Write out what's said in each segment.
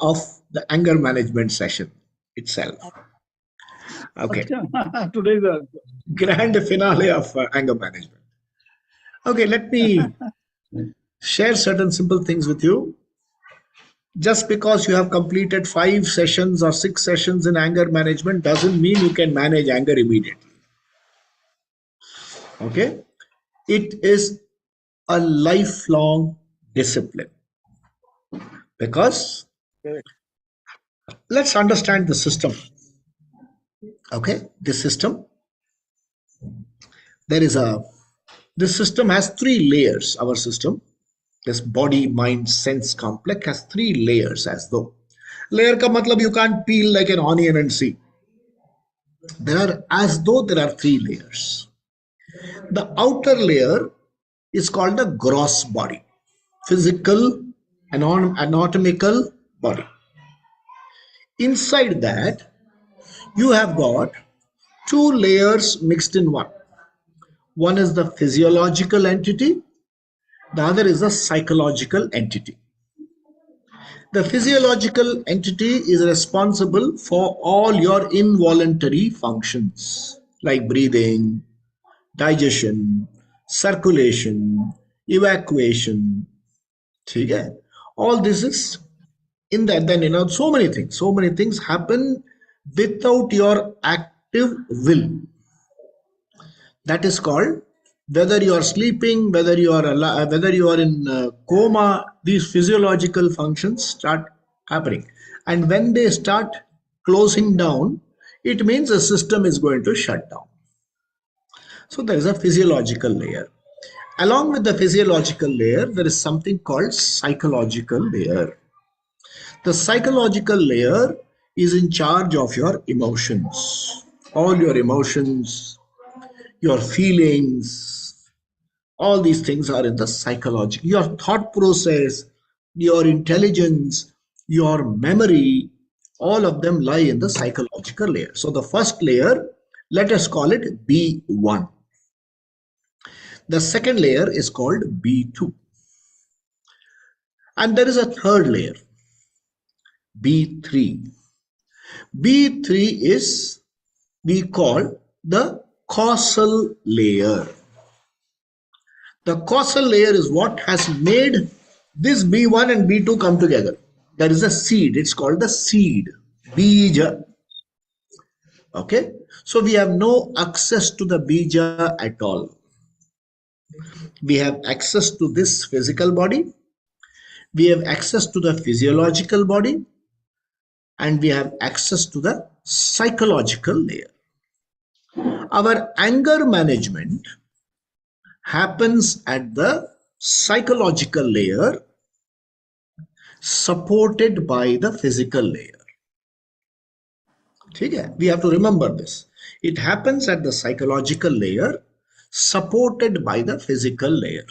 of the anger management session itself. Okay, Today the grand finale of anger management. Okay, let me share certain simple things with you. Just because you have completed 5 sessions or 6 sessions in anger management doesn't mean you can manage anger immediately. Okay, it is a lifelong discipline because let's understand the system. Okay, this system, there is a this system has 3 layers. Our system, this body mind sense complex, has 3 layers. As though layer ka matlab you can't peel like an onion and see. There are, as though there are 3 layers. The outer layer is called the gross body, physical anatomical body. Inside that you have got 2 layers mixed in one. One is the physiological entity, the other is the psychological entity. The physiological entity is responsible for all your involuntary functions like breathing, digestion, circulation, evacuation. Okay? All this is in that. Then so many things happen without your active will. That is called, whether you are sleeping, whether you are whether you are in coma, these physiological functions start happening, and when they start closing down, it means the system is going to shut down. So there is a physiological layer. Along with the physiological layer, there is something called psychological layer. The psychological layer is in charge of your emotions, all your emotions, your feelings, all these things are in the psychological. Your thought process, your intelligence, your memory, all of them lie in the psychological layer. So the first layer, let us call it B1. The second layer is called B2. And there is a third layer, B3. B3 is, we call the causal layer. The causal layer is what has made this B1 and B2 come together. There is a seed, it's called the seed, bija. Okay, so we have no access to the bija at all. We have access to this physical body, we have access to the physiological body, and we have access to the psychological layer. Our anger management happens at the psychological layer, supported by the physical layer. Okay? We have to remember this. It happens at the psychological layer, supported by the physical layer.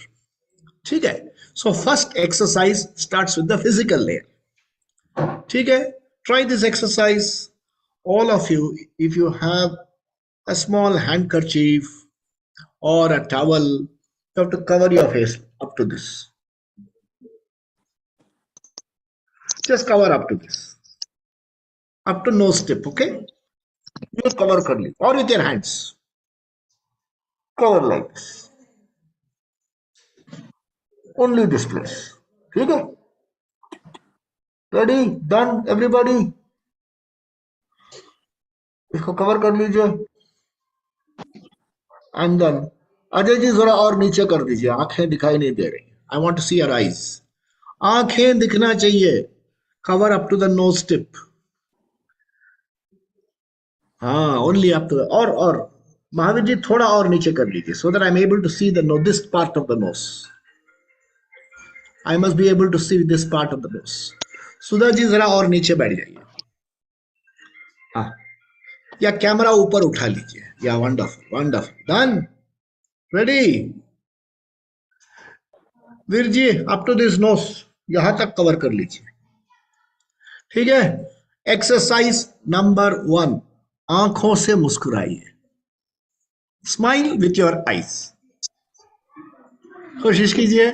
Okay? So first exercise starts with the physical layer. Okay? Try this exercise. All of you, if you have a small handkerchief or a towel, you have to cover your face up to this. Just cover up to this, up to nose tip. Okay, you cover curly or with your hands, cover like this, only this place. Okay, ready, done, everybody. इसको cover कर लीजिए and then Ajay ji जरा और नीचे कर दीजिए, आंखें दिखाई नहीं दे रही. I want to see your eyes. आंखें दिखना चाहिए. Cover up to the nose tip. हाँ, ओनली अप टू द, और महावीर जी थोड़ा और नीचे कर लीजिए, so that I am able to see the no this part of the nose. I must be able to see this part of the nose. Sudha ji जरा और नीचे बैठ जाइए. हाँ, या कैमरा ऊपर उठा लीजिए. Yeah wonderful wonderful, done, ready. Veer ji up to this nose, यहां तक कवर कर लीजिए. ठीक है. एक्सरसाइज नंबर 1, आंखों से मुस्कुराइए. Smile with your eyes. कोशिश कीजिए.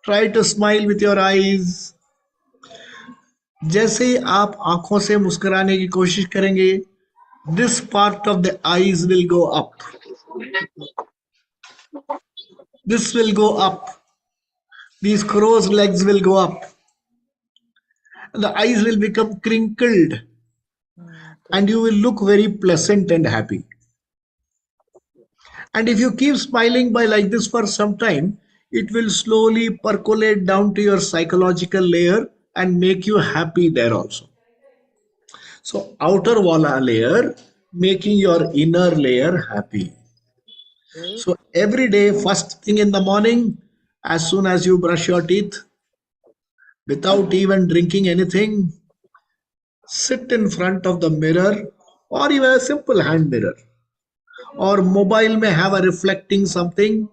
Try to smile with your eyes. जैसे ही आप आंखों से मुस्कुराने की कोशिश करेंगे, this part of the eyes will go up. This will go up. These crow's legs will go up. The eyes will become crinkled and you will look very pleasant and happy. And if you keep smiling by like this for some time, it will slowly percolate down to your psychological layer and make you happy there also. So outer wall layer making your inner layer happy. So every day, first thing in the morning, as soon as you brush your teeth, without even drinking anything, sit in front of the mirror or even a simple hand mirror or mobile may have a reflecting something,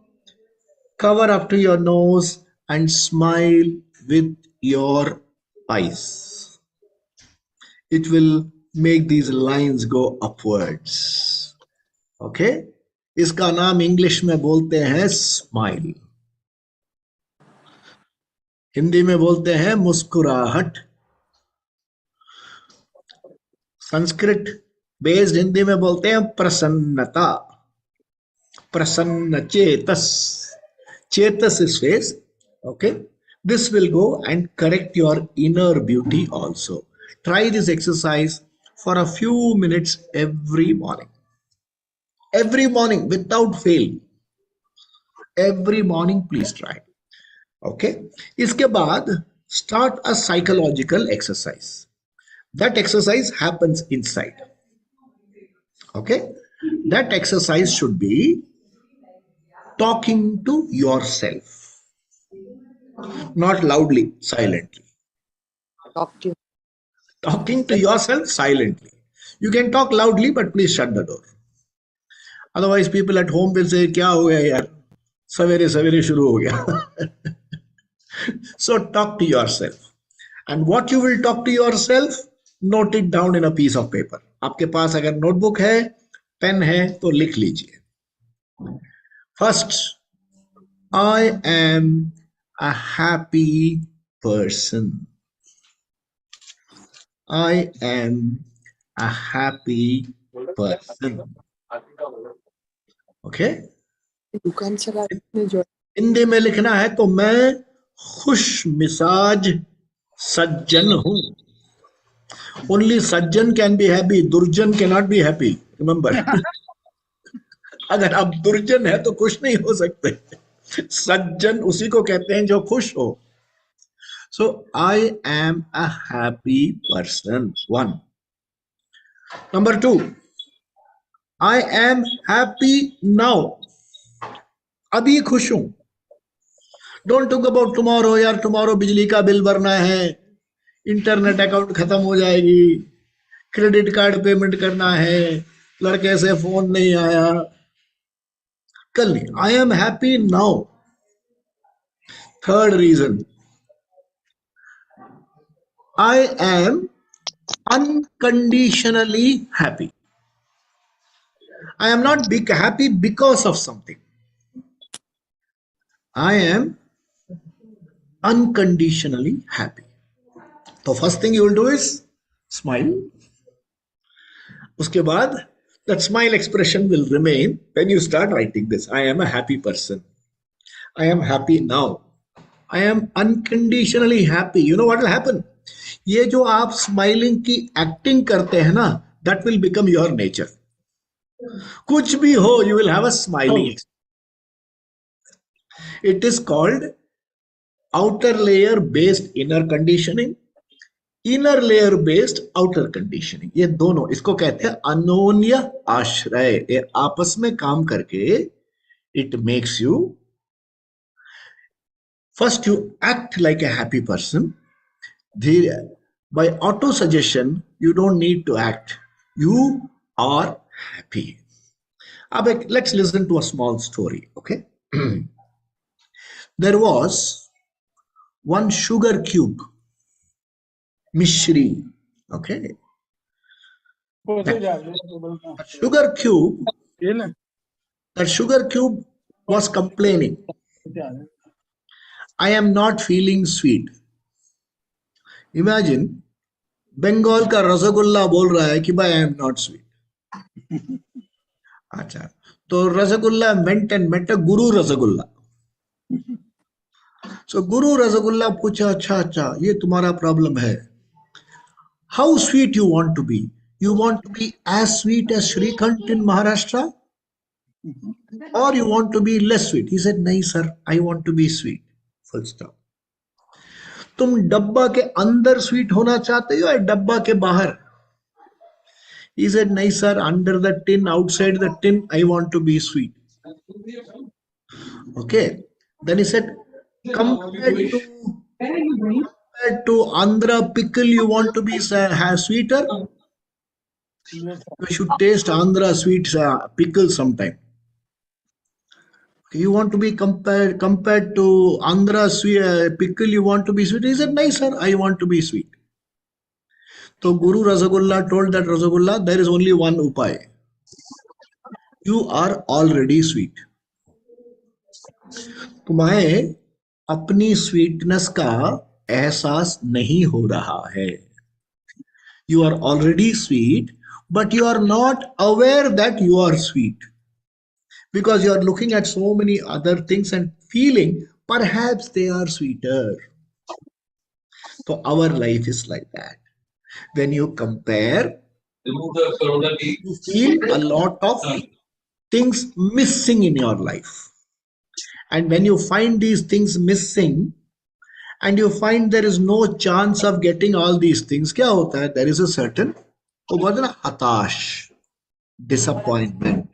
cover up to your nose and smile with your eyes. It will make these lines go upwards. Okay, इसका नाम English में बोलते हैं smile, Hindi में बोलते हैं मुस्कुराहट, Sanskrit based Hindi में बोलते हैं प्रसन्नता, प्रसन्न चेतस, चेतस is face. Okay, this will go and correct your inner beauty also. Try this exercise for a few minutes every morning without fail. Every morning please try. Okay, इसके बाद start a psychological exercise. That exercise happens inside. Okay, that exercise should be talking to yourself, not loudly, silently. Talk to Talking to yourself silently. You can talk loudly but please shut the door. Otherwise people at home will say क्या हो गया यार, सवेरे सवेरे शुरू हो गया. So talk to yourself. And what you will talk to yourself, note it down in a piece of paper. आपके पास अगर नोटबुक है, पेन है तो लिख लीजिए. First, I am a happy person. I am a happy person. Okay? दुकान चलाने जो हिंदी में लिखना है तो मैं खुश मिजाज सज्जन हूं. Only Sajjan can be happy, दुर्जन cannot be happy. Remember. अगर आप दुर्जन है तो खुश नहीं हो सकते. सज्जन उसी को कहते हैं जो खुश हो. So I am a happy person. One. Number two, I am happy now. अभी खुश हूं. Don't talk about tomorrow. यार tomorrow बिजली का बिल भरना है, इंटरनेट अकाउंट खत्म हो जाएगी, क्रेडिट कार्ड पेमेंट करना है, लड़के से फोन नहीं आया, कल नहीं. I am happy now. Third reason, I am unconditionally happy. I am not happy because of something. I am unconditionally happy. So first thing you will do is smile. उसके बाद that smile expression will remain when you start writing this. I am a happy person. I am happy now. I am unconditionally happy. You know what will happen? ये जो आप smiling की acting करते हैं ना, that will become your nature. कुछ भी हो, you will have a smiling. It is called outer layer based inner conditioning, inner layer based outer conditioning. ये दोनों इसको कहते हैं अनोन्य आश्रय. ये आपस में काम करके it makes you, first you act like a happy person. By auto suggestion you don't need to act, you are happy. अब let's listen to a small story. Okay, there was one sugar cube, Mishri. Okay. That sugar cube was complaining. I am not feeling sweet. Imagine Bengal का रसगुल्ला बोल रहा है कि भाई I am not sweet. अच्छा, तो रसगुल्ला मेंट and मेंट गुरु रसगुल्ला। सो गुरु रसगुल्ला पूछा, अच्छा अच्छा ये तुम्हारा प्रॉब्लम है, how sweet you want to be, you want to be as sweet as shrikhand in Maharashtra और you want to be less sweet. He said नहीं sir, I want to be sweet, full stop. तुम डब्बा के अंदर sweet होना चाहते हो या डब्बा के बाहर? He said, nahi sir, under the tin, outside the tin, I want to be sweet. Okay. Then he said, compared to Andhra pickle, you want to be have sweeter? You should taste Andhra sweet pickle sometime. You want to be compared to Andhra sweet pickle, you want to be sweet? He said, nahi sir, I want to be sweet. So Guru Rasagulla told that Rasagulla, there is only one upay. You are already sweet. तुम्हें अपनी sweetness का एहसास नहीं हो रहा है। You are already sweet but you are not aware that you are sweet because you are looking at so many other things and feeling perhaps they are sweeter. So our life is like that. When you compare, you feel a lot of things missing in your life. And when you find these things missing, and you find there is no chance of getting all these things, क्या होता है? There is a certain, वो बोलते हैं ना, हताश, disappointment.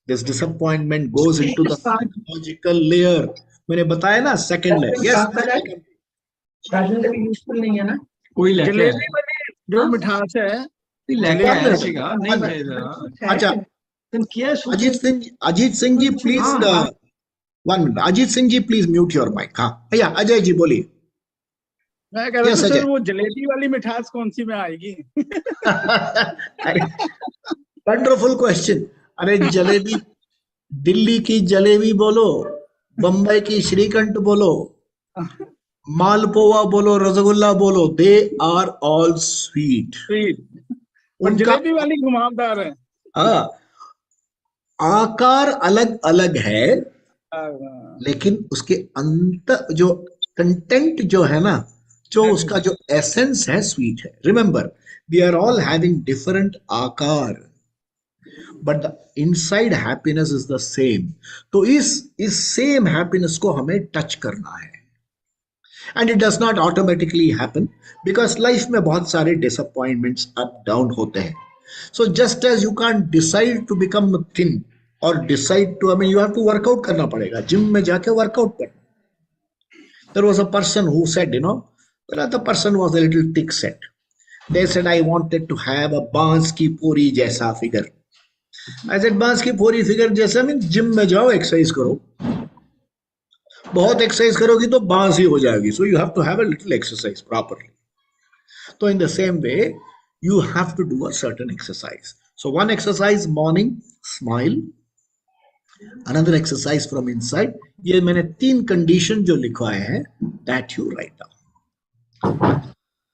This disappointment goes into the psychological layer. मैंने बताया ना, second layer. Yes. यूजफुल नहीं है ना, कोई लेके आया जलेबी वाली जो मिठास है, लेके आया One सीगा minute. नहीं One भेज minute. रहा अच्छा, तुम क्या अजीत सिंह जी प्लीज, हाँ, 1 minute. Ajit Singh ji please mute your mic. हाँ भैया, अजय जी बोलिए। मैं कह रहा Yes, था सर अजय। वो जलेबी वाली मिठास कौन सी में आएगी? अरे वंडरफुल क्वेश्चन। अरे जलेबी, दिल्ली की जलेबी बोलो, बम्बई की श्रीखंड बोलो, मालपुआ बोलो, रसगुल्ला बोलो, they are all sweet. Sweet, पर उनका जलेबी वाली घुमावदार है। हाँ, आकार अलग अलग है, हाँ, लेकिन उसके अंत जो कंटेंट जो है ना, जो उसका जो एसेंस है, स्वीट है। Remember, we are all having different आकार but the inside happiness is the same. तो इस सेम हैप्पीनेस को हमें टच करना है। And it does not automatically happen because life में बहुत सारे डिसअपॉइंटमेंट्स अप डाउन होते हैं। So just as you can decide to become thin और decide to, I mean, you have to workout करना पड़ेगा, जिम में जाके वर्कआउट करना। There was a person who said, well, the person was a little thick set. They said, I wanted to have a बांस की पोरी जैसा figure. I said, बांस की पोरी फिगर जैसा मीन जिम में जाओ, एक्सरसाइज करो, बहुत एक्सरसाइज करोगी तो बांस ही हो जाएगी। So you have to have a little exercise properly. तो in the same way you have to do a certain exercise. So one exercise morning, smile, another exercise from inside. ये मैंने 3 कंडीशन जो लिखवाए हैं, that you write down.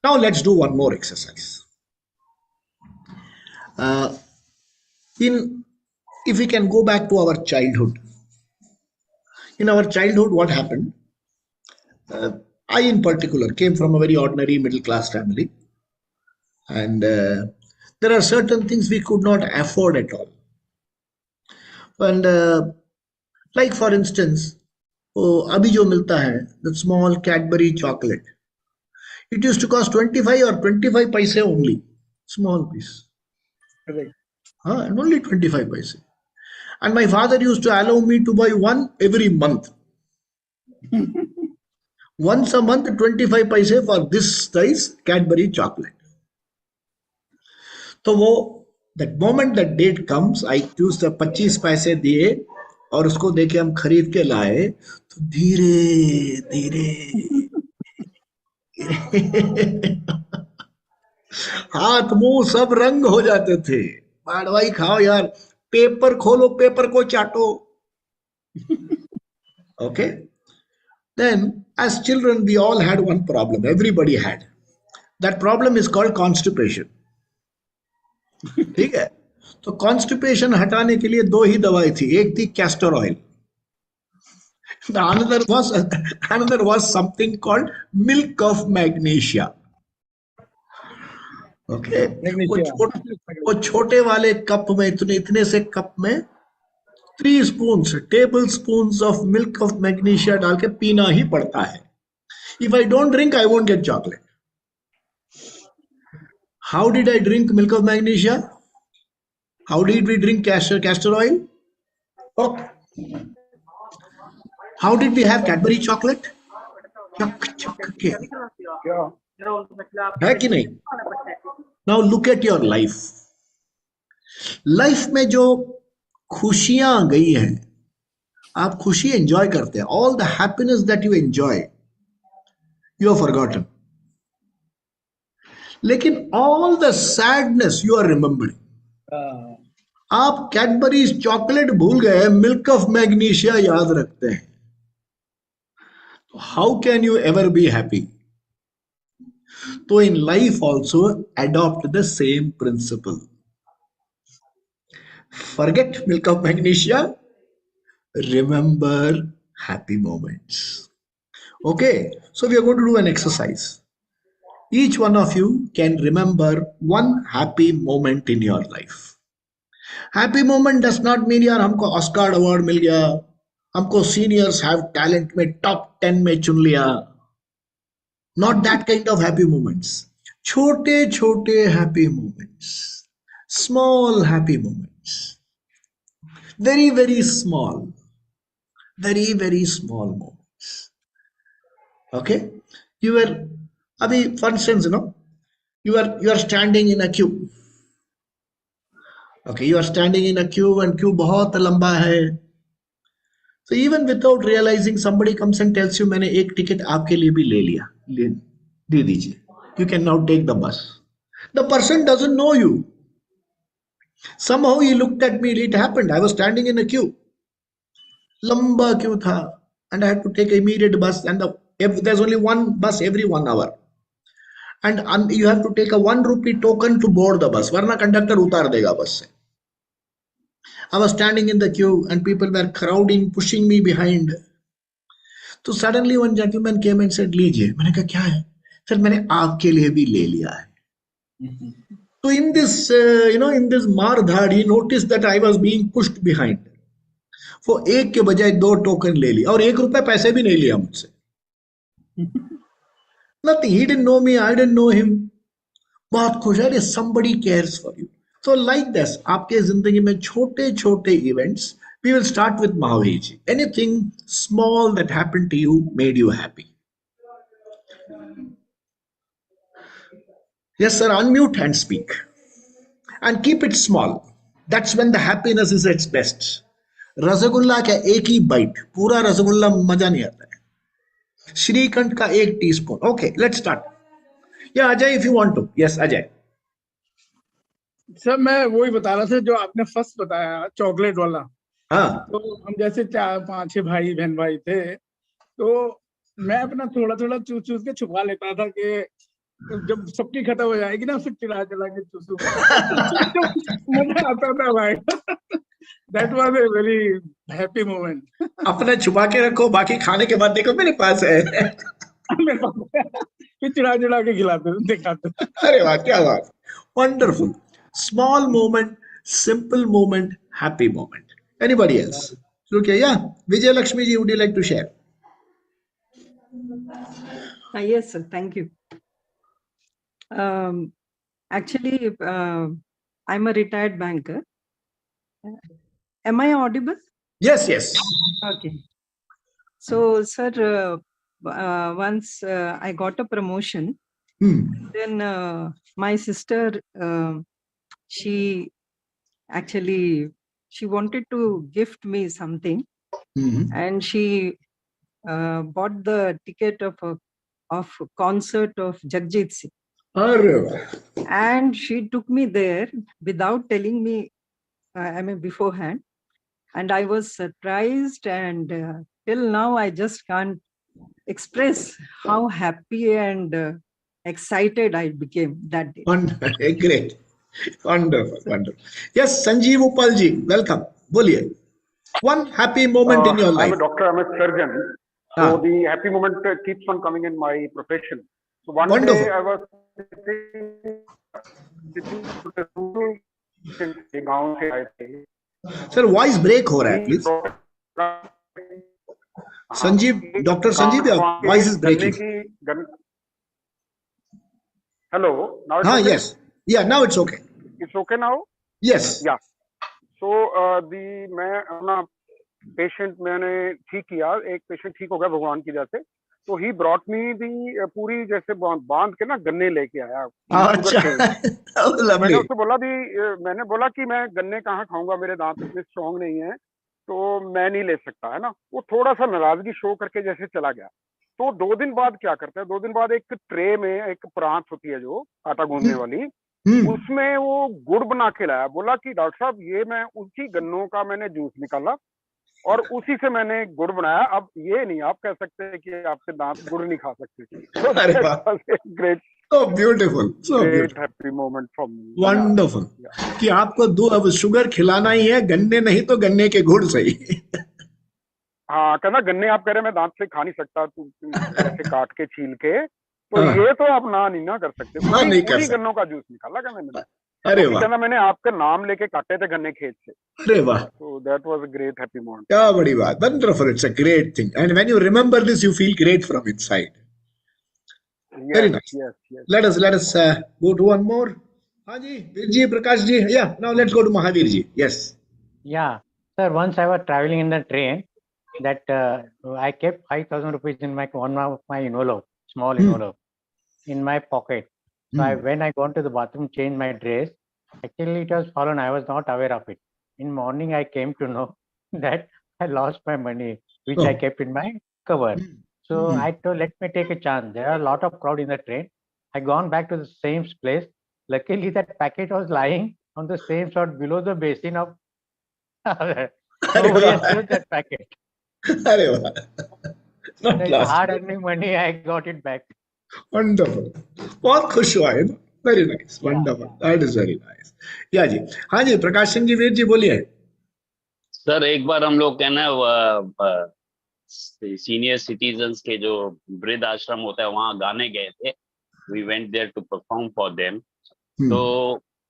Now let's do one more exercise. If we can go back to our childhood. In our childhood, what happened? I in particular came from a very ordinary middle class family, and there are certain things we could not afford at all. And like for instance, अभी जो मिलता है, the small Cadbury chocolate, it used to cost 25 or 25 paise only, small piece. correct. And only 25 paise. And my father used to allow me to buy one every month. Once a month, 25 paise for this size Cadbury chocolate. तो वो that moment that date comes, I choose the 25 पैसे दिए और उसको देके हम खरीद के लाए, तो धीरे धीरे हाथ मुंह सब रंग हो जाते थे। माड़वाई खाओ यार, पेपर खोलो, पेपर को चाटो। Okay, then as children we all had one problem, everybody had, That problem is called constipation. ठीक है? तो constipation हटाने के लिए दो ही दवाई थी. एक थी castor oil. The another was something called milk of magnesia. Okay. Magnesia वो छोटे वाले कप में इतने इतने से कप में 3 spoons tablespoons of milk of magnesia डाल के पीना ही पड़ता है. If I don't drink, I won't get chocolate. How did I drink milk of magnesia? How did we drink castor oil? Okay. How did we have Cadbury chocolate? चक चक के. क्या है कि नहीं? Now look at your life. Life में जो खुशियां गई हैं, आप खुशी एंजॉय करते हैं. All the happiness that you enjoy, you have forgotten. लेकिन all the sadness you are remembering. आप कैडबरीज चॉकलेट भूल गए, मिल्क ऑफ मैग्नीशिया याद रखते हैं. How can you ever be happy? तो in life also adopt the same principle. Forget milk of magnesia, remember happy moments. Okay, so we are going to do an exercise. Each one of you can remember one happy moment in your life. Happy moment does not mean यार हमको Oscar award मिल गया, हमको seniors have talent में top 10 में चुन लिया. Not that kind of happy moments. छोटे छोटे happy moments, small happy moments, very very small, very small moments. Okay, you were abhi, for instance, you are standing in a queue. Okay, you are standing in a queue and queue बहुत लंबा है. So even without realizing, somebody comes and tells you मैंने एक ticket आपके लिए भी ले लिया, दे दीजिए. You can now take the bus. The person doesn't know you. Somehow he looked at me. It happened. I was standing in a queue. लंबा Q था and I had to take immediate bus, and there's only one bus every 1 hour, and you have to take a 1 rupee token to board the bus, वरना conductor उतार देगा बस से. I was standing in the queue and people were crowding, pushing me behind. तो suddenly one gentleman came and said, लीजिए. मैंने कहा क्या है? सर मैंने आपके लिए भी ले लिया है. So in this in this मारधाड़, he noticed that I was being pushed behind. वो एक के बजाय 2 टोकन ले लिया और 1 रुपए पैसे भी नहीं लिया मुझसे. Nothing. He didn't know me, I didn't know him. बहुत खुश है. Somebody cares for you. So like this, आपके जिंदगी में छोटे छोटे events. We will start with Mahavir ji. Anything small that happened to you made you happy? Yes sir, unmute and speak. And keep it small. That's when the happiness is its best. Rasgulla का एक ही bite, पूरा रसगुल्ला मजा नहीं आता है. श्रीखंड का 1 teaspoon. Okay, let's start. या Ajay, if you want to. Yes Ajay. Sir मैं वही बता रहा था जो आपने फर्स्ट बताया, चॉकलेट वाला. हाँ. तो हम जैसे 4-5 भाई बहन भाई थे, तो मैं अपना थोड़ा थोड़ा चूस चूस के छुपा लेता था कि जब सबकी खत्म हो जाएगी ना, फिर चिल्ला चिल्ला के चूसू. मजा आता था भाई. That was a very happy moment. अपना छुपा के रखो, बाकी खाने के बाद देखो मेरे पास है. फिर चिढ़ा चिढ़ा के खिलाते दिखाते. अरे वाह, क्या बात. Wonderful. Small moment, simple moment, happy moment. Anybody else? Okay, yeah. Vijay Lakshmi ji, would you like to share? Yes, sir. Thank you. Actually, I'm a retired banker. Am I audible? Yes, yes. Okay. So, sir, once I got a promotion, then my sister, she wanted to gift me something, and she bought the ticket of concert of Jagjit Singh. And she took me there without telling me, beforehand. And I was surprised, and till now I just can't express how happy and excited I became that day. Great. Wonderful, wonderful. Yes, Sanjeev Upal ji, welcome. Boliye. One happy moment in your I'm life. a doctor, I'm a surgeon. So the happy moment keeps on coming in my profession. So one Wonderful. day I was sitting to the rural गांव से आए थे. Sir, voice break हो रहा है, please. Sanjeev, Dr. Sanjeev, your voice is breaking. Hello, now it's okay? Yes. Yeah, now it's okay. It's okay now? Yes. Yeah. So मैं अपना patient मैंने ठीक किया, एक पेशेंट ठीक हो गया भगवान की वजह से. तो ही ब्रॉट मी दी पूरी जैसे बांध के ना गन्ने लेके आया. मैंने उसको बोला भी, मैंने बोला कि मैं गन्ने कहाँ खाऊंगा, मेरे दांत इतने स्ट्रॉन्ग नहीं है तो मैं नहीं ले सकता, है ना. वो थोड़ा सा नाराजगी शो करके जैसे चला गया. तो 2 दिन बाद क्या करता है, 2 दिन बाद एक ट्रे में एक प्रांत होती है जो आटा गूंदने वाली, उसमें वो गुड़ बना के लाया. बोला कि डॉक्टर साहब ये मैं उसी गन्नों का मैंने जूस निकाला और उसी से मैंने गुड़ बनाया. अब ये नहीं आप कह सकते कि आपके दांत गुड़ नहीं खा सकते. Great, so beautiful, so great beautiful. happy moment for me. Wonderful. कि आपको अब शुगर खिलाना ही है, गन्ने नहीं तो गन्ने के गुड़ सही. हाँ, कहना गन्ने आप कह रहे मैं दांत से खा नहीं सकता, तू ऐसे काट के छील के, तो ये तो आप ना नहीं ना कर सकते. उसी गन्नों का जूस निकाला क्या मैंने. अरे वाह. कहना मैंने आपका नाम लेके काटे थे गन्ने खेत से. अरे वाह. So that was a great happy moment. क्या बड़ी बात. Wonderful. It's a great thing. And when you remember this, you feel great from inside. Yes, very nice. Yes, yes. Let us go to one more. Haji, Virji, Prakash ji. Yeah. Now let's go to Mahavir ji. Yes. Yeah, sir. Once I was traveling in the train, that I kept 5,000 rupees in one of my envelope, small envelope, in my pocket. So when I gone to the bathroom, changed my dress. Actually, it was fallen. I was not aware of it. In morning, I came to know that I lost my money, which I kept in my cover. So I told, let me take a chance. There are a lot of crowd in the train. I gone back to the same place. Luckily, that packet was lying on the same spot below the basin of. Nobody has stolen that packet. Hard earning money, I got it back. Wonderful. बहुत खुश हुआ है. Very nice. Wonderful. That is very nice. या जी. हाँ जी, प्रकाश सिंह जी, वीर जी, बोलिए. Sir एक बार हम लोग कहना सीनियर सिटीजन्स के जो वृद्ध आश्रम होता है वहां गाने गए थे. We went there to perform for them. So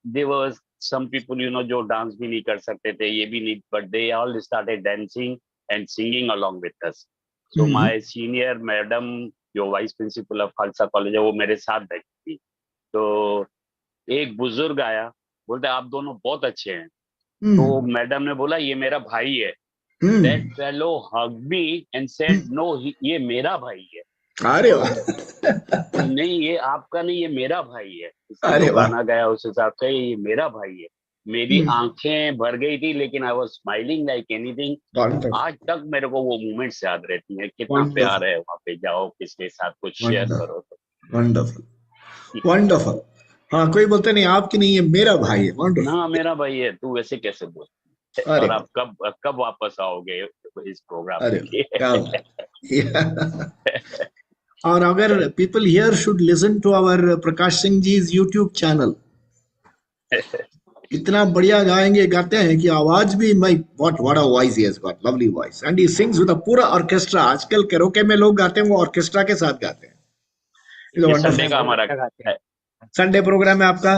there was some people जो डांस भी नहीं कर सकते थे, ये भी नहीं, but they all started dancing and singing along with us. So my senior madam जो vice principle of Khalsa college है वो मेरे साथ बैठी थी. तो एक बुजुर्ग आया, बोलते आप दोनों बहुत अच्छे हैं. तो मैडम ने बोला ये मेरा भाई है. That fellow hugged me and said no, ये मेरा भाई है. अरे वाह. नहीं ये आपका नहीं, ये मेरा भाई है. तो गाना गाया उस हिसाब से, ये मेरा भाई है. मेरी आंखें भर गई थी, लेकिन I was smiling like anything. आज तक मेरे को वो मोमेंट्स याद रहती हैं. कितना प्यार है वहाँ पे जाओ, किसके साथ कुछ शेयर करो. तो वंडरफुल, वंडरफुल. हाँ, कोई बोलते नहीं आपकी नहीं, ये मेरा भाई है. हाँ मेरा भाई है, तू वैसे कैसे बोल. और आप कब वापस आओगे इस प्रोग्राम में. और अगर people here should listen to our Prakash Singh ji YouTube channel, इतना बढ़िया गाएंगे, गाते हैं कि आवाज भी, my what a voice he has got, lovely voice, and he sings with a पूरा ऑर्केस्ट्रा. आजकल कैरोके में लोग गाते हैं, वो ऑर्केस्ट्रा के साथ गाते हैं. संडे का हमारा संडे प्रोग्राम है आपका?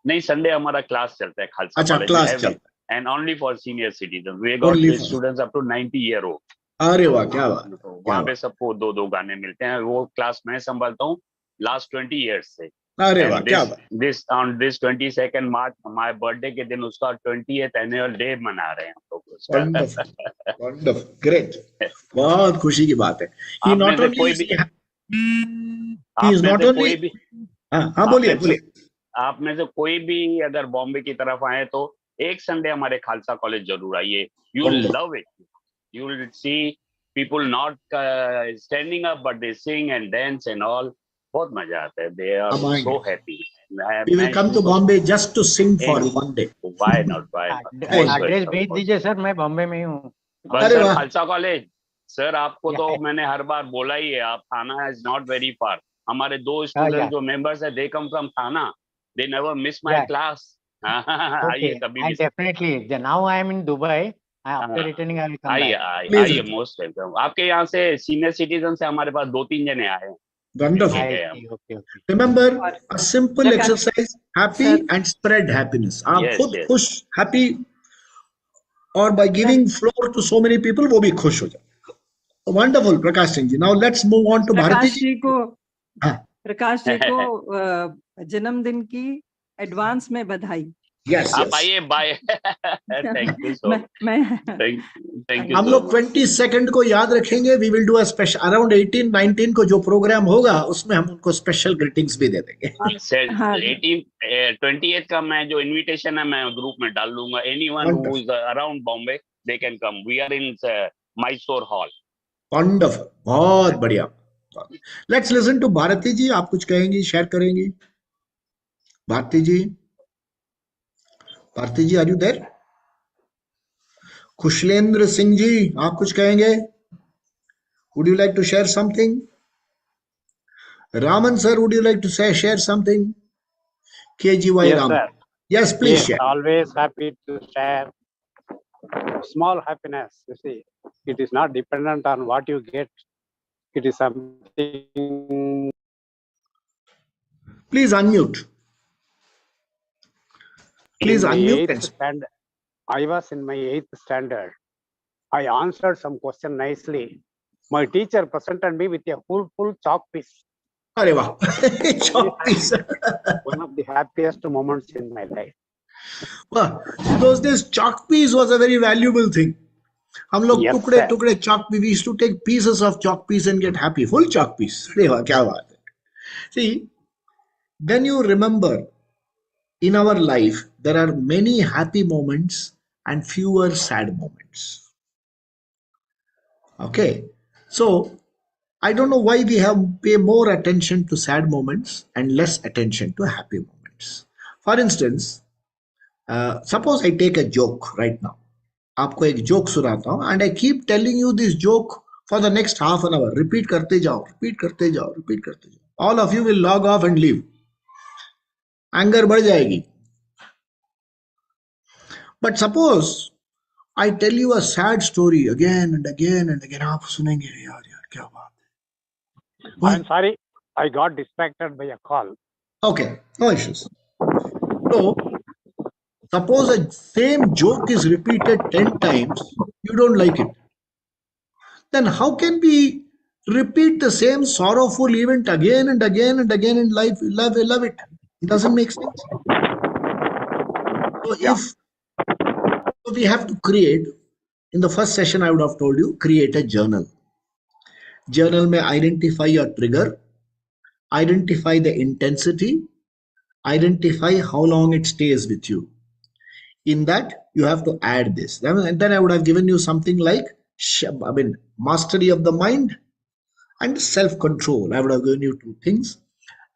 नहीं, संडे हमारा क्लास चलता है खालसा कॉलेज. अच्छा, क्लास चलता है. And only for senior citizens. We got students up to 90 year old. अरे वाह, क्या बात. वहाँ पे सबको 2-2 गाने मिलते हैं. वो क्लास मैं संभालता हूँ last 20 years से. अरे वाह, क्या बात. On this 22nd March, my birthday के दिन उसका 20th annual day मना रहे हैं हम लोग. Wonderful, great. बहुत खुशी की बात है. He not only. हाँ बोलिए. आप में से कोई भी अगर बॉम्बे की तरफ आए तो एक संडे हमारे खालसा कॉलेज जरूर आइए. You will love it. You will see people not standing up, but they sing and dance and all. बहुत मजा आता है. They are so happy. We will come to Bombay just to sing for one day. Why not? Address भेज दीजिए sir, मैं बॉम्बे में हूँ. बस सर, खालसा कॉलेज. सर आपको तो मैंने हर बार बोला ही है, आप आना is not very far. हमारे 2 स्टूडेंट जो मेंबर्स है, दे कम फ्रॉम थाना, they never miss my class. आइए कभी भी. Definitely. Now I am in Dubai. After returning, I will come आइए back. आइए, मोस्ट वेलकम. आपके यहाँ से सीनियर सिटीजन से हमारे पास 2-3 जने आए हैं. Wonderful. Okay. Remember a simple Prakash, exercise, happy sir. and spread happiness. आप Yes, खुद yes. खुश, happy, और by giving floor to so many people वो भी खुश हो जाए. Wonderful, Prakash Singh ji. Now let's move on to Bharati Prakash ji. जी को हाँ. प्रकाश जी को जन्मदिन की एडवांस में बधाई. Yes, आप yes. आइए, बाय. थैंक यू सो मैं थैंक यू हम सो लोग मच. 22 को याद रखेंगे. We will do a special around 18-19 को जो प्रोग्राम होगा उसमें हम उनको स्पेशल ग्रीटिंग्स भी दे देंगे. 28 का मैं जो इनविटेशन है मैं ग्रुप में डाल दूंगा. Anyone who is around Bombay, they can come. We are in Mysore hall. Wonderful, बहुत बढ़िया. Let's listen to Bharati ji. आप कुछ कहेंगी, शेयर करेंगी? Bharati ji, are you there? Khushlendra Singh ji, आप कुछ कहेंगे? Would you like to share something? Raman sir, would you like to share something? KGY Yes, Raman. sir. Yes, please Yes, share. always happy to share small happiness. You see, it is not dependent on what you get. It is something. Please unmute. Please In my unmute. eighth standard, I was in my 8th standard. I answered some question nicely. My teacher presented me with a full chalk piece. अरे वाह, chalk piece. One of the happiest moments in my life. Wow. Those days chalk piece was a very valuable thing. हम लोग Yes, टुकड़े sir. टुकड़े chalk piece, we used to take pieces of chalk piece and get happy. Full chalk piece. अरे वाह, क्या बात है. See, then you remember in our life there are many happy moments and fewer sad moments. Okay, so I don't know why we have pay more attention to sad moments and less attention to happy moments. For instance, suppose I take a joke right now. आपको एक joke सुनाता हूँ and I keep telling you this joke for the next half an hour. Repeat करते जाओ, repeat करते जाओ, repeat करते जाओ. All of you will log off and leave. Anger बढ़ जाएगी. But suppose I tell you a sad story again and again and again. आप सुनेंगे, यार क्या बात है. I'm sorry, I got distracted by a call. Okay, no issues. So, suppose a same joke is repeated 10 times, you don't like it. Then how can we repeat the same sorrowful event again and again and again in life? Love it. It doesn't make sense. So so we have to create, in the first session I would have told you, create a journal. Journal may identify your trigger, identify the intensity, identify how long it stays with you. In that, you have to add this. And then I would have given you something like, mastery of the mind and self-control. I would have given you 2 things.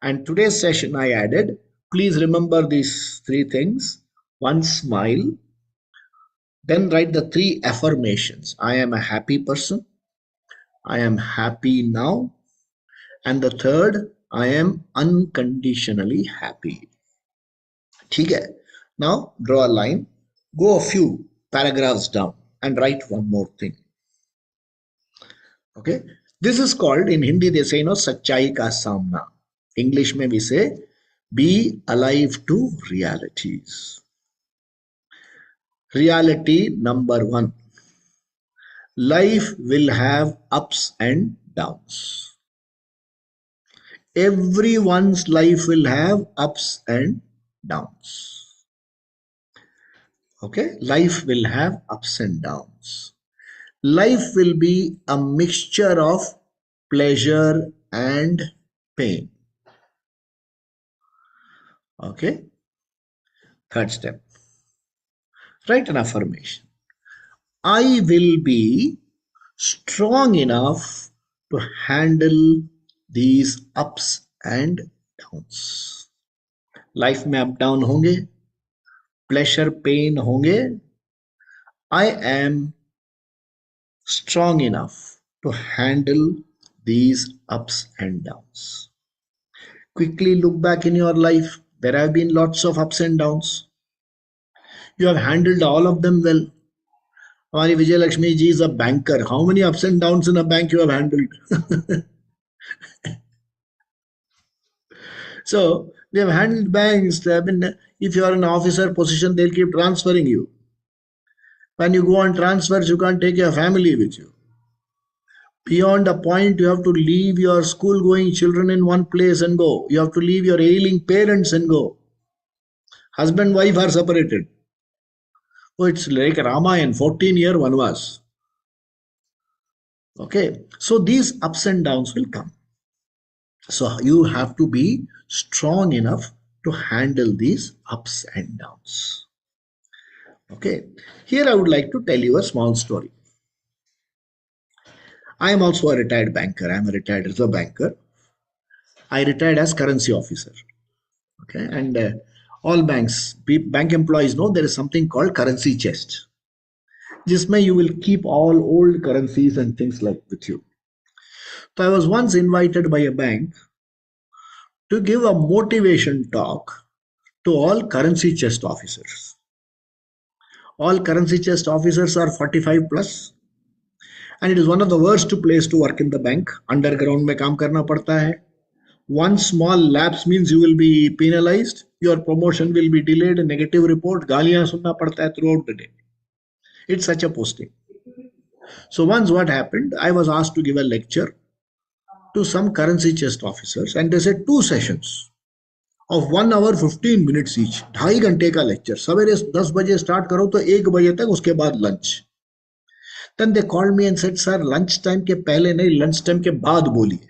And today's session I added, please remember these 3 things. 1, smile. Then write the 3 affirmations. I am a happy person. I am happy now. And the third, I am unconditionally happy. ठीक है. Now draw a line, go a few paragraphs down and write one more thing. Okay, this is called, in Hindi they say, सच्चाई का सामना. English में we say, be alive to realities. Reality number 1, life will have ups and downs. Everyone's life will have ups and downs. Okay, life will have ups and downs. Life will be a mixture of pleasure and pain. Okay. Third step, write an affirmation. I will be strong enough to handle these ups and downs. Life में up down होंगे, pleasure pain होंगे. I am strong enough to handle these ups and downs. Quickly look back in your life. There have been lots of ups and downs. You have handled all of them well. Hमारी Vijay Lakshmi ji is a banker. How many ups and downs in a bank you have handled? So they have handled banks. They have been, if you are in an officer position, they'll keep transferring you. When you go on transfers, you can't take your family with you. Beyond a point, you have to leave your school going children in one place and go. You have to leave your ailing parents and go. Husband, wife are separated. So it's like Ramayana, 14-year Vanvas. Okay. So these ups and downs will come. So you have to be strong enough to handle these ups and downs. Okay. Here I would like to tell you a small story. I am also a retired banker. I am a retired reserve banker. I retired as currency officer. Okay. And all bank employees know there is something called currency chest. जिसमें you will keep all old currencies and things like with you. So I was once invited by a bank to give a motivation talk to all currency chest officers. All currency chest officers are 45 plus, and it is one of the worst place to work in the bank. Underground में काम करना पड़ता है. One small lapse means you will be penalized, your promotion will be delayed, a negative report, गालियां सुनना पड़ता है throughout the day. It's such a posting. So once what happened, I was asked to give a lecture to some currency chest officers, and they said 2 sessions of 1 hour 15 minutes each. 2.5 घंटे का lecture. सवेरे 10 बजे start करो तो 1 बजे तक, उसके बाद lunch. Then they called me and said, sir, lunch time के पहले नहीं, lunch time के बाद बोलिए.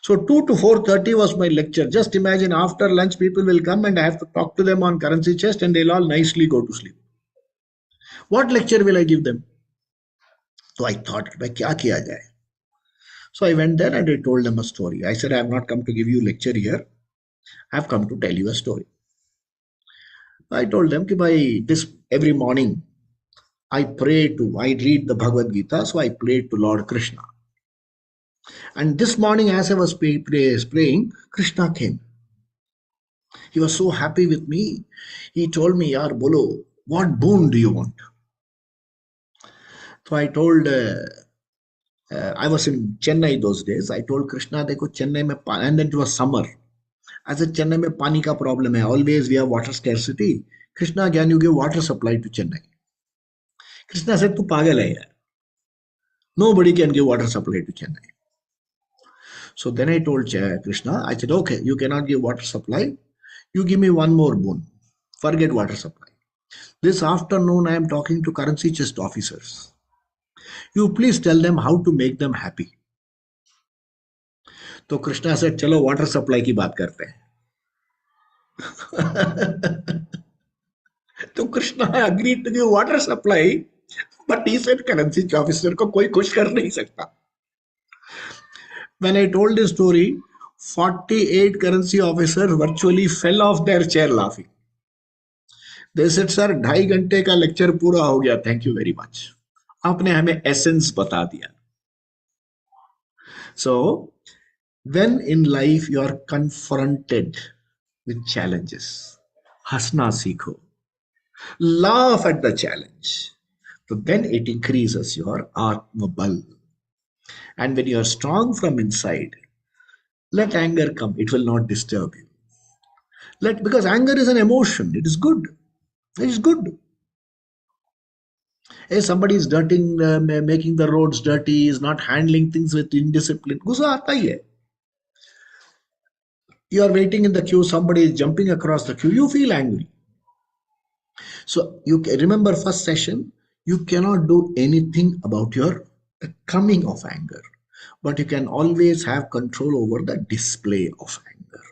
So 2 to 4:30 was my lecture. Just imagine, after lunch people will come and I have to talk to them on currency chest and they'll all nicely go to sleep. What lecture will I give them? So I thought, भाई क्या किया जाए? So I went there and I told them a story. I said, I have not come to give you lecture here. I have come to tell you a story. I told them that this every morning I read the Bhagavad Gita, so I prayed to Lord Krishna. And this morning, as I was praying, Krishna came. He was so happy with me. He told me, Yaar, bolo, what boon do you want? So I told, I was in Chennai those days. I told Krishna, देखो Chennai में, and then it was summer. I said, Chennai में पानी का problem है. Always we have water scarcity. Krishna, can you give water supply to Chennai? Krishna said, तू पागल है यार. Nobody can give water supply to Chennai. So then I told Krishna, I said, okay, you cannot give water supply. You give me one more boon. Forget water supply. This afternoon, I am talking to currency chest officers. You please tell them how to make them happy. So Krishna said, चलो water supply की बात करते हैं. तो Krishna agreed to give water supply, but he said currency officer को कोई खुश कर नहीं सकता. When I told this story, 48 currency officers virtually fell off their chair laughing. They said, sir, 2.5 घंटे का lecture पूरा हो गया. Thank you very much. आपने हमें essence बता दिया. So, when in life you are confronted with challenges, हंसना सीखो. Laugh at the challenge. So then it increases your Atma Bal. And when you are strong from inside, let anger come. It will not disturb you. Because anger is an emotion. It is good. It is good. If somebody is making the roads dirty, is not handling things with indiscipline, गुस्सा आता ही है. You are waiting in the queue, somebody is jumping across the queue, you feel angry. So you remember first session, you cannot do anything about the coming of anger, but you can always have control over the display of anger.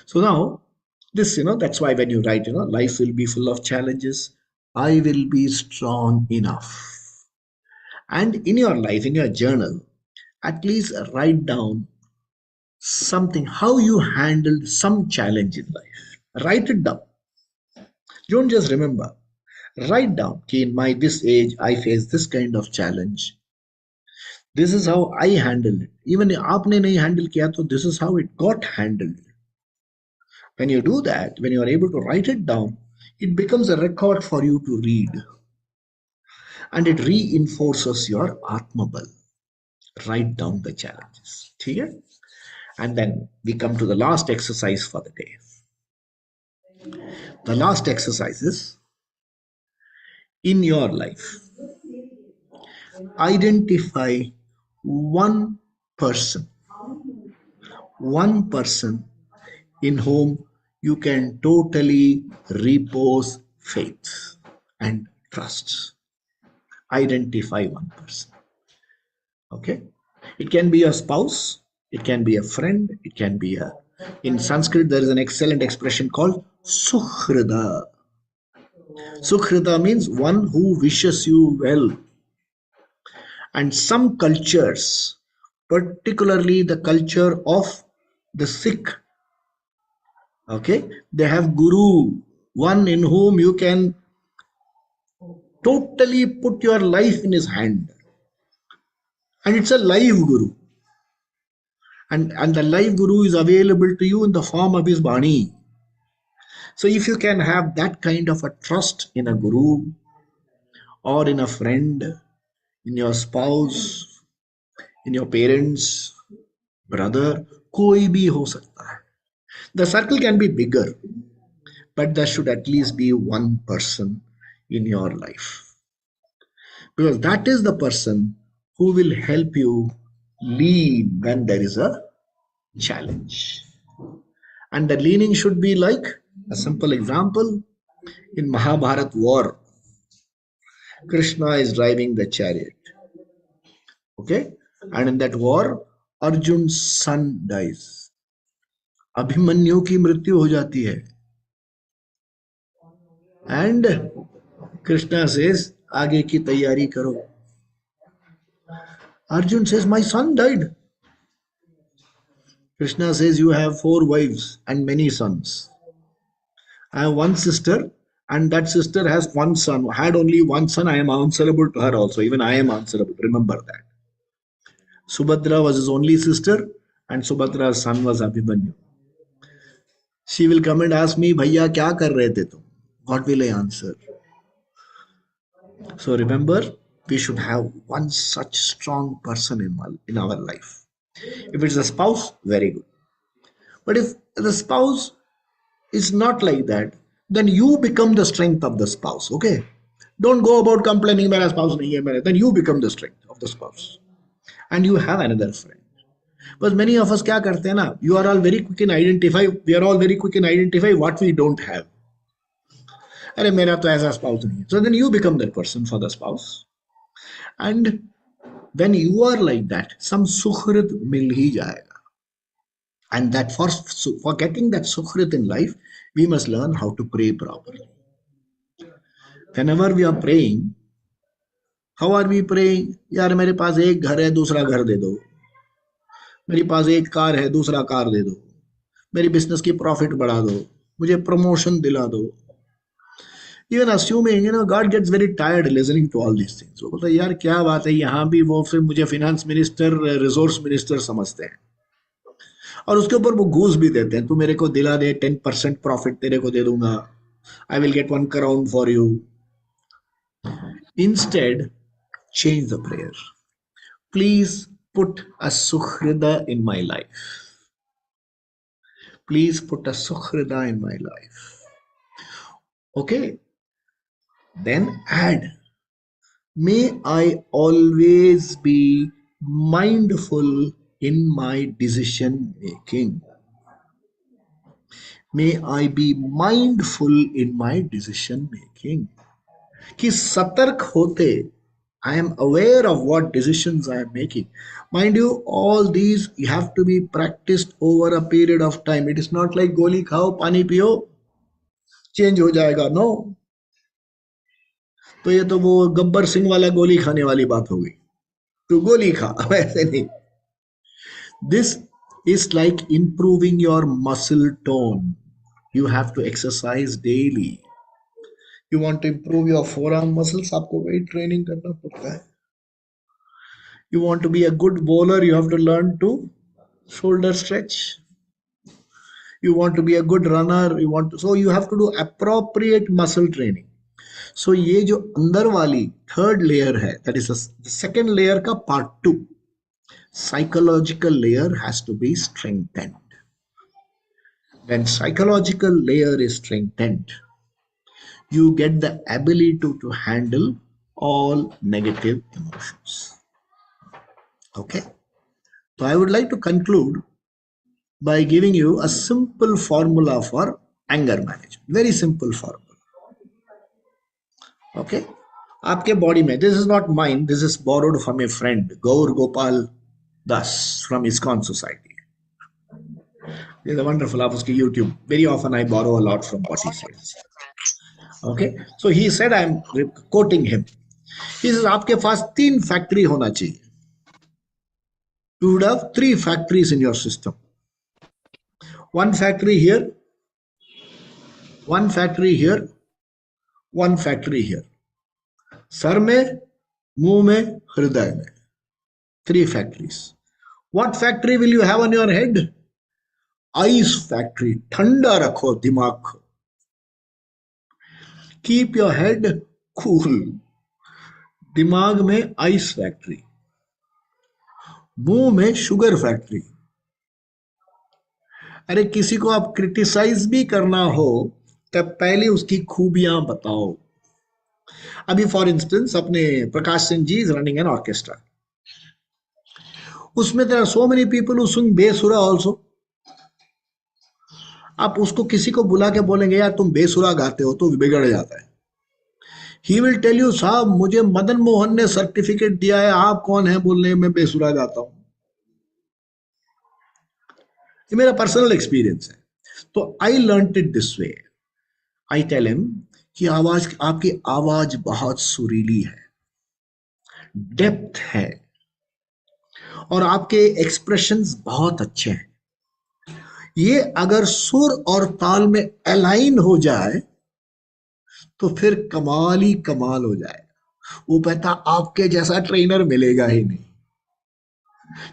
So now this, that's why when you write, life will be full of challenges. I will be strong enough. And in your life, in your journal, at least write down something, how you handled some challenge in life. Write it down. Don't just remember. Write down, in my this age, I face this kind of challenge. This is how I handled it. Even आपने नहीं handle किया तो this is how it got handled. When you do that, when you are able to write it down, it becomes a record for you to read, and it reinforces your Atmabal. Write down the challenges. Okay? And then we come to the last exercise for the day. The last exercise is, in your life, identify one person in whom you can totally repose faith and trust. Identify one person. Okay? It can be a spouse, it can be a friend, it can be a. In Sanskrit, there is an excellent expression called Sukhrida. Sukhrida means one who wishes you well. And some cultures, particularly the culture of the Sikh, okay, they have Guru, one in whom you can totally put your life in his hand. And it's a live Guru. And the live Guru is available to you in the form of his Bani. So if you can have that kind of a trust in a Guru or in a friend, in your spouse, in your parents, brother, koi bhi ho sakta hai. The circle can be bigger, but there should at least be one person in your life. Because that is the person who will help you lean when there is a challenge. And the leaning should be like a simple example. In Mahabharat war, Krishna is driving the chariot. Okay? And in that war, Arjun's son dies. Abhimanyu की मृत्यु हो जाती है. And Krishna says, आगे की तैयारी करो. Arjun says, my son died. Krishna says, you have 4 wives and many sons. I have one sister, and that sister has one son. Had only one son, I am answerable to her also. Even I am answerable. Remember that. Subhadra was his only sister, and Subhadra's son was Abhimanyu. She will come and ask me, Bhaiya, kya kar rahe the tum? What will I answer? So remember, we should have one such strong person in our life. If it's a spouse, very good. But if the spouse is not like that, then you become the strength of the spouse. Okay? Don't go about complaining, my spouse nahi hai, then you become the strength of the spouse. And you have another friend. But many of us kya karte hai na? We are all very quick in identify what we don't have. Arey mera to aisa spouse nahi hai. So then you become that person for the spouse. And when you are like that, some sukhrit mil hi jayega. And that for getting that sukhrit in life, we must learn how to pray properly. Whenever we are praying, how are we praying? यार मेरे पास एक घर है, दूसरा घर दे दो. मेरे पास एक कार है, दूसरा कार दे दो. मेरी बिजनेस की प्रॉफिट बढ़ा दो. मुझे प्रमोशन दिला दो. Even assuming, God gets very tired listening to all these things. वो बोलता है यार क्या बात है, यहाँ भी वो फिर मुझे फाइनेंस मिनिस्टर, रिसोर्स मिनिस्टर समझते हैं. और उसके ऊपर वो घूस भी देते हैं. तू मेरे को दिला दे, 10% प्रॉफिट तेरे को दे दूंगा. I will get 1 crore for you. Instead, change the prayer. Please put a sukhrida in my life. Please put a sukhrida in my life. Okay? Then add, may I always be mindful in my decision making. May I be mindful in my decision making. कि सतर्क होते, I am aware of what decisions I am making. Mind you, all these you have to be practiced over a period of time. It is not like goli khao, pani piyo, change हो जाएगा. No. तो ये तो वो गब्बर सिंह वाला गोली खाने वाली बात हो गई. तो गोली खा, ऐसे नहीं. This is like improving your muscle tone. You have to exercise daily. You want to improve your forearm muscles, आपको weight training करना पड़ता है. You want to be a good bowler, you have to learn to shoulder stretch. You want to be a good runner, so you have to do appropriate muscle training. So ये जो अंदर वाली third layer है, that is the second layer का part 2. Psychological layer has to be strengthened. When psychological layer is strengthened, you get the ability to handle all negative emotions. Okay. So I would like to conclude by giving you a simple formula for anger management. Very simple formula. Okay. आपके body में, this is not mine, this is borrowed from a friend, Gaur Gopal Das from ISKCON Society. He's a wonderful, आप उसकी YouTube. Very often I borrow a lot from what he says. Okay. So he said, I am quoting him. He says, आपके पास 3 factory होना चाहिए. You would have 3 factories in your system. 1 factory here, 1 factory here, 1 factory here. Sir में, मुंह में, हृदय में. 3 factories. What factory will you have on your head? Ice factory. ठंडा रखो दिमाग को. Keep your head cool. दिमाग में ice factory. मुंह में sugar factory. अरे किसी को आप क्रिटिसाइज भी करना हो तब पहले उसकी खूबियां बताओ. अभी फॉर इंस्टेंस अपने Prakash Singh ji is running an orchestra. उसमें there are so many people who sing बेसुरा आल्सो. आप उसको किसी को बुला के बोलेंगे यार तुम बेसुरा गाते हो तो बिगड़ जाता है. ही विल टेल यू साहब मुझे मदन मोहन ने सर्टिफिकेट दिया है, आप कौन है बोलने में बेसुरा गाता हूं. ये मेरा पर्सनल एक्सपीरियंस है. तो I learned it this way. I tell him कि आवाज, आपकी आवाज बहुत सुरीली है, डेप्थ है और आपके एक्सप्रेशंस बहुत अच्छे हैं. ये अगर सुर और ताल में अलाइन हो जाए तो फिर कमाल ही कमाल हो जाए. वो कहता आपके जैसा ट्रेनर मिलेगा ही नहीं.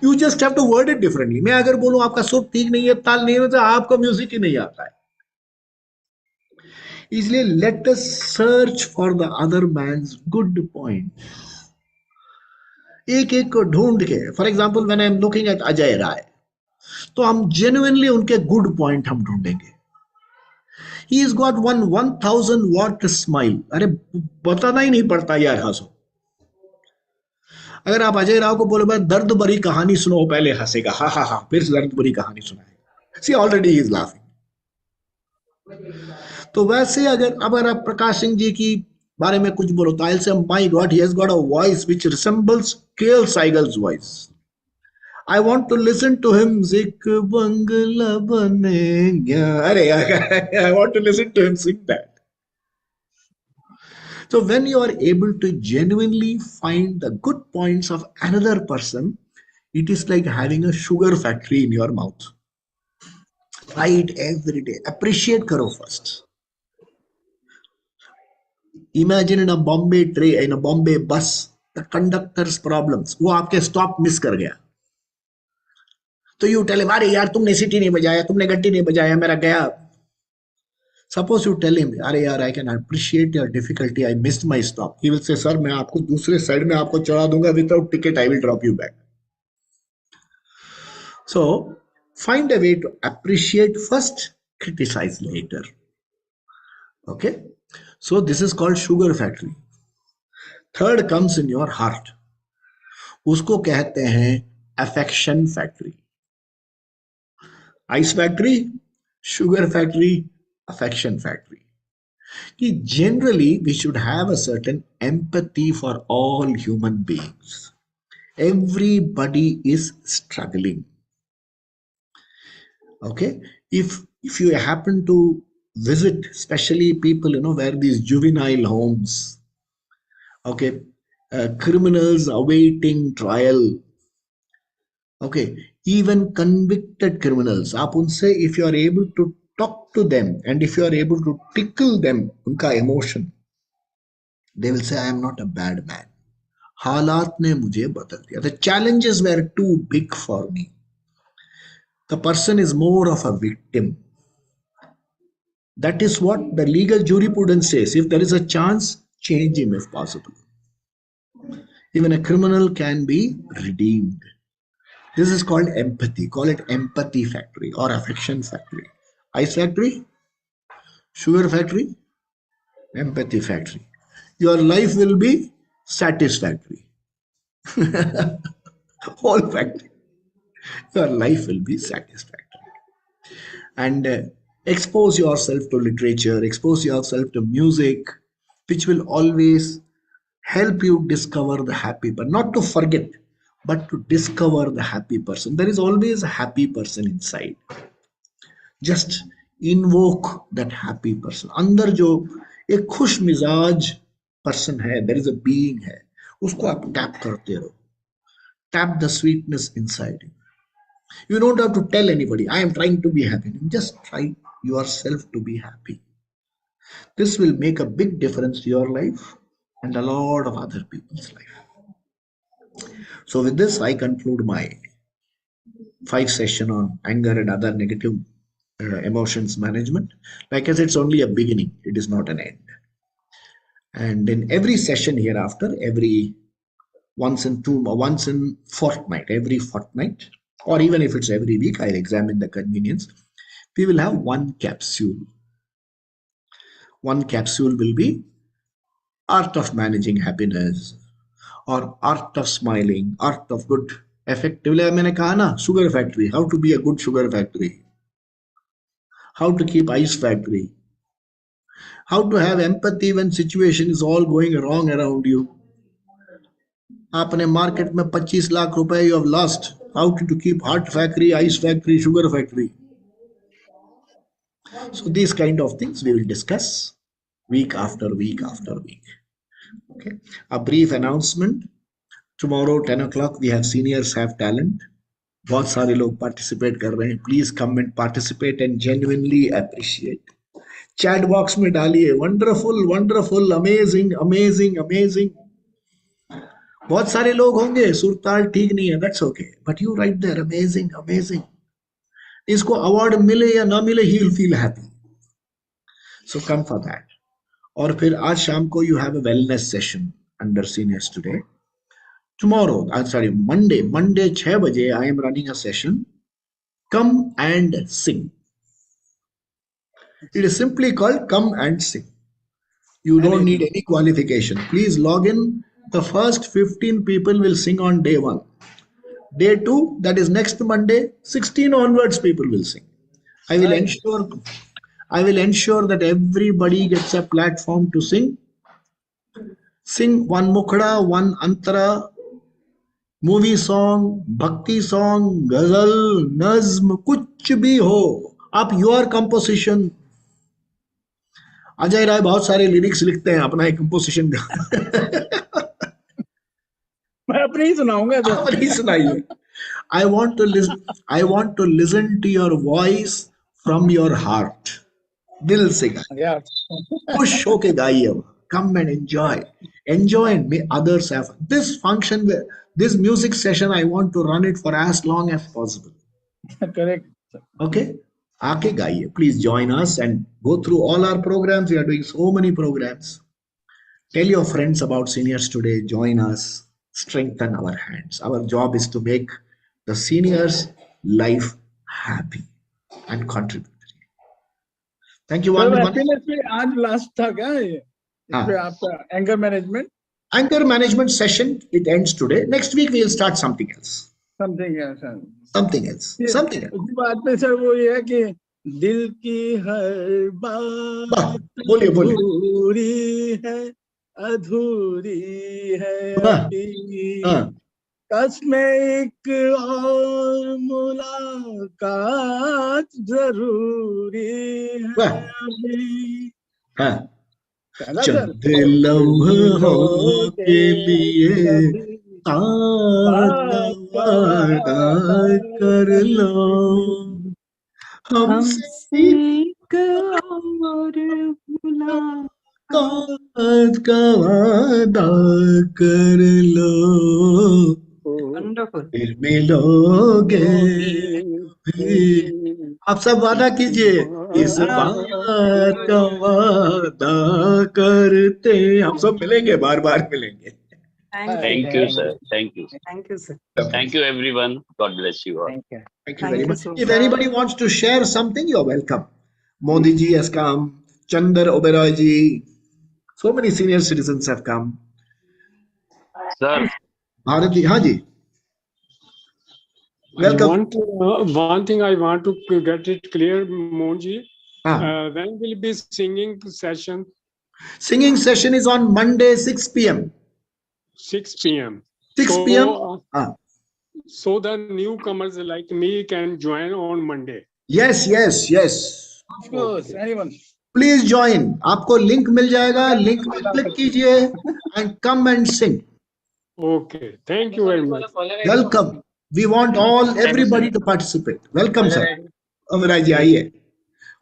You just have to word it differently. मैं अगर बोलूं आपका सुर ठीक नहीं है, ताल नहीं है, तो आपका म्यूजिक ही नहीं आता है. इसलिए let us search for the other man's good point. एक एक को ढूंढ के, for example when I am looking at Ajay Rai, तो हम जेन्युइनली उनके गुड पॉइंट हम ढूंढेंगे. He is got 1000 watt smile. अरे बताना ही नहीं पड़ता यार हंसो. अगर आप अजय राव को बोले भाई दर्द भरी कहानी सुनो, पहले हंसेगा, हा हा हा, फिर दर्द भरी कहानी सुनाएगा. सी ऑलरेडी ही इज लाफिंग. तो वैसे अगर आप प्रकाश सिंह जी की बारे में कुछ बोलो तो I say my god he has got a voice which resembles K L Saigal's voice. I want to listen to him. जिक बंगला बनेगा, अरे I want to listen to him sing that. So when you are able to genuinely find the good points of another person, it is like having a sugar factory in your mouth. Try it every day. Appreciate karo first. Imagine in a Bombay train, in a Bombay bus, the conductor's problems. वो आपके stop miss कर गया. तो you tell him, अरे यार तुमने सीटी नहीं बजाया, तुमने घंटी नहीं बजाया, मेरा गया. Suppose you tell him, अरे यार I can appreciate your difficulty, I missed my stop. He will say, sir मैं आपको दूसरे साइड में आपको चढ़ा दूंगा, without ticket I will drop you back. So find a way to appreciate first, criticize later. Okay. So this is called sugar factory. Third comes in your heart. उसको कहते हैं affection factory. Ice factory, sugar factory, affection factory. Generally we should have a certain empathy for all human beings. Everybody is struggling. Okay. If you happen to visit, especially people where these juvenile homes, okay, criminals awaiting trial, okay, even convicted criminals, आप उनसे, if you are able to talk to them and if you are able to tickle them, उनका emotion, they will say I am not a bad man, हालात ने मुझे बदल दिया. The challenges were too big for me. The person is more of a victim. That is what the legal jurisprudence says. If there is a chance, change him if possible. Even a criminal can be redeemed. This is called empathy. Call it empathy factory or affection factory. Ice factory, sugar factory, empathy factory. Your life will be satisfactory. Whole factory. Your life will be satisfactory. And expose yourself to literature, expose yourself to music, which will always help you discover the happy, but not to forget, but to discover the happy person. There is always a happy person inside. Just invoke that happy person. अंदर जो एक खुश मिजाज person है, there is a being है, उसको आप tap करते रहो. Tap the sweetness inside you. You don't have to tell anybody, I am trying to be happy. Just try yourself to be happy. This will make a big difference to your life and a lot of other people's life. So with this, I conclude my 5 session on anger and other negative emotions management. Like I said, it's only a beginning. It is not an end. And in every session hereafter, once in fortnight, every fortnight, or even if it's every week, I'll examine the convenience. We will have one capsule. One capsule will be art of managing happiness, or art of smiling, art of good. Effectively, मैंने कहा ना, sugar factory, how to be a good sugar factory, how to keep ice factory, how to have empathy when situation is all going wrong around you. आपने market में 25 लाख रुपए you have lost. How to keep heart factory, ice factory, sugar factory. So these kind of things we will discuss week after week after week. Okay. A brief announcement. Tomorrow 10 o'clock we have Seniors Have Talent. बहुत सारे लोग participate कर रहे हैं. Please come and participate and genuinely appreciate. Chat box में डालिए wonderful, wonderful, amazing, amazing, amazing. बहुत सारे लोग होंगे, सुरताल ठीक नहीं है, that's okay. But you write there amazing, amazing. इसको award मिले या ना मिले, he will feel happy. So come for that. और फिर आज शाम को you have a wellness session under Seniors today. Tomorrow, Monday 6 बजे I am running a session. Come and sing. It is simply called Come and Sing. You don't need any qualification. Please log in. The first 15 people will sing on day 1. Day 2, that is next Monday, 16 onwards people will sing. I will ensure that everybody gets a platform to sing. Sing one mukhda, one antara, movie song, भक्ति song, गजल, नज्म, कुछ भी हो आप, your composition. Ajay Rai बहुत सारे lyrics लिखते हैं, अपना एक कंपोजिशन मैं अपने ही सुनाऊंगा. अपने ही सुनाइए. I want to listen to your voice from your heart. दिल से गाइए, खुश होके गाइए. Come and enjoy and may others have this function. This music session, I want to run it for as long as possible. Correct. Okay. आके गाइए. Please join us and go through all our programs. We are doing so many programs. Tell your friends about Seniors Today. Join us. Strengthen our hands. Our job is to make the seniors' life happy and contribute. Thank you. Happiness पे आज last था क्या ये? इसपे आपका anger management. Anger management session, it ends today. Next week we will start something else. Something else. Something else. उसी बात पे सर वो ये है कि दिल की हर बात अधूरी है कसम एक और मुलाकात जरूरी है अभी. चंद लम्हों के लिए वादा कर लो हमसे एक और मुलाकात मुलाकात का वादा कर लो, Wonderful. फिर मिलोगे भी। आप सब वादा कीजिए, इस बात का वादा करते, हम सब मिलेंगे, बार बार मिलेंगे। Thank you, sir. Thank you. Thank you, sir. Thank you, everyone. God bless you all. Thank you. Thank you very Thank you much. so If much. anybody wants to share something, you're welcome. Modi ji has come, Chandar Oberoi ji, so many senior citizens have come. Sir, Bharat ji, हाँ जी, I welcome. want one thing I want to get it clear, Mohanji. हाँ. When will be singing session? Singing session is on Monday 6 p.m. 6 p.m. 6 So, p.m. So the newcomers like me can join on Monday. Yes, yes, yes. Of course, anyone. Please join. आपको link मिल जाएगा, link में click कीजिए and come and sing. Okay, thank you very much. Welcome. We want everybody to participate. Welcome, sir. अमराज जी आइए.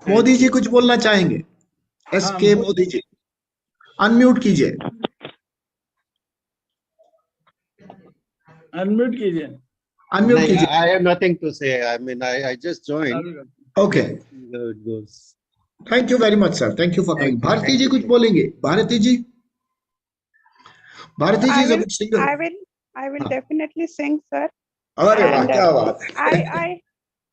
मोदी जी कुछ बोलना चाहेंगे? SK Modi ji, unmute कीजिए. Unmute कीजिए. Unmute कीजिए. I have nothing to say. I mean, I just joined. Okay. How it goes. Thank you very much, sir. Thank you for coming. Bharati ji कुछ बोलेंगे? भारती जी. Bharati ji is a good singer. I will definitely sing, sir. अरे वाह, क्या बात है.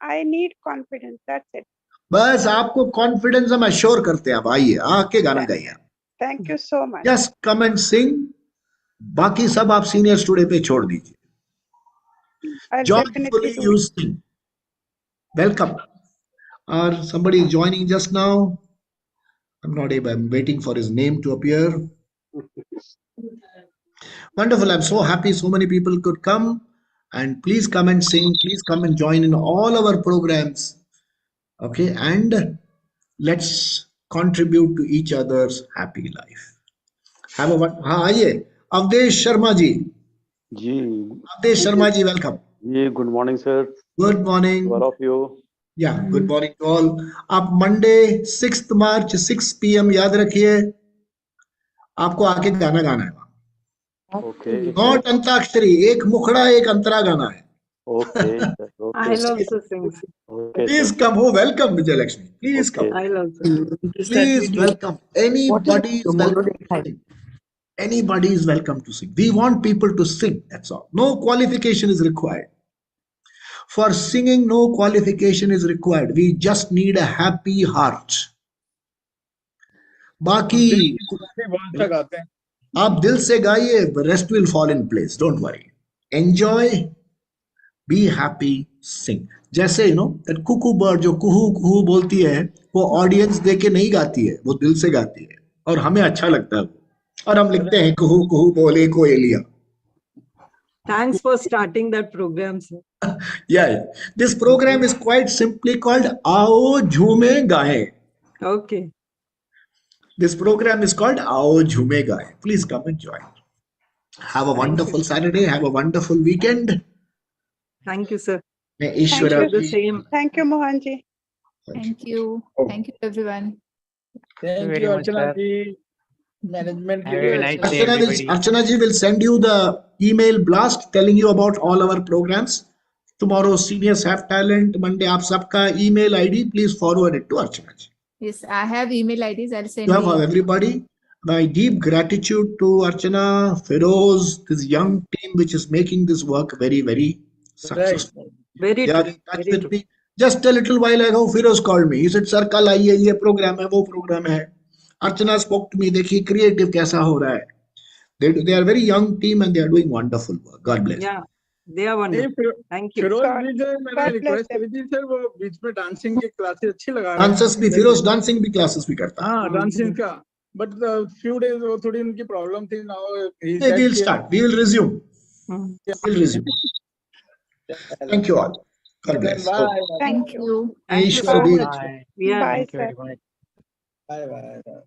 I need confidence. That's it. बस आपको confidence हम अश्योर करते हैं. आप आइए, आके गाना गाइए. Thank you so much. Just come and sing. बाकी सब आप सीनियर स्टूडियो पे छोड़ दीजिए. Joyfully you sing. Welcome. Or somebody is joining just now. I'm not able. I'm waiting for his name to appear. Wonderful. I'm so happy so many people could come. And please come and sing. Please come and join in all our programs. Okay. And let's contribute to each other's happy life. Have a one. हाँ आइए. Avdesh Sharma ji. Ji. Avdesh Sharma ji, welcome. Ji, good morning, sir. Good morning. All of you. Yeah, good morning to all. आप Monday 6th March 6 p.m. याद रखिए. आपको आके गाना गाना है. Okay. Not अंताक्षरी, एक मुखड़ा एक अंतरा गाना है. Okay. Okay. I love to sing. Okay. Please come. Oh, welcome, Vijay Lakshmi. Please come. I love to sing. Please welcome. Anybody is welcome to sing. Anybody is welcome to sing. We want people to sing. That's all. No qualification is required. For singing, no qualification is required. We just need a happy heart. बाकी आप दिल से गाइए, rest will fall in place. Don't worry. Enjoy, be happy, sing. जैसे that cuckoo bird जो कुहू कुहू बोलती है, वो ऑडियंस देख के नहीं गाती है, वो दिल से गाती है और हमें अच्छा लगता है. और हम लिखते हैं कुहू कुहू बोले कोयलिया. Thanks for starting that program, sir. Yeah. This program is quite simply called आओ झूमे गाएं. Okay. This program is called आओ झूमे गाएं. Please come and join. Have a wonderful Saturday. Have a wonderful weekend. Thank you, sir. Ishwara. The same. Thank you, Mohanji. Thank you. Thank you, everyone. Thank you, Archana ji. Management. Archana ji will send you the email blast telling you about all our programs. Tomorrow, Seniors Have Talent. Monday, aap sabka email ID. Please forward it to Archana ji. Yes, I have email IDs. I'll send You have you. everybody. My deep gratitude to Archana, Feroz, this young team which is making this work very, very successful. Very They are in touch with me. Just a little while ago, Feroz called me. He said, "Sir, kal आइए, ये program है, वो program है." Archana spoke to me. देखिए creative कैसा हो रहा है. They are very young team and they are doing wonderful work. God bless. Yeah, they are wonderful. Thank you. Firoz जी जो मैंने रिक्वेस्ट करी थी सर, वो बीच में डांसिंग की क्लासेस अच्छी लगा. Dancers भी, फिरोज dancing भी classes भी करता है. हाँ, डांसिंग का. But the few days वो थोड़ी उनकी प्रॉब्लम थी. Now he said we'll start. We will resume. We'll resume. Thank you all. God bless. Thank you. Thank you so much. Yeah. Thank you very much. Bye bye.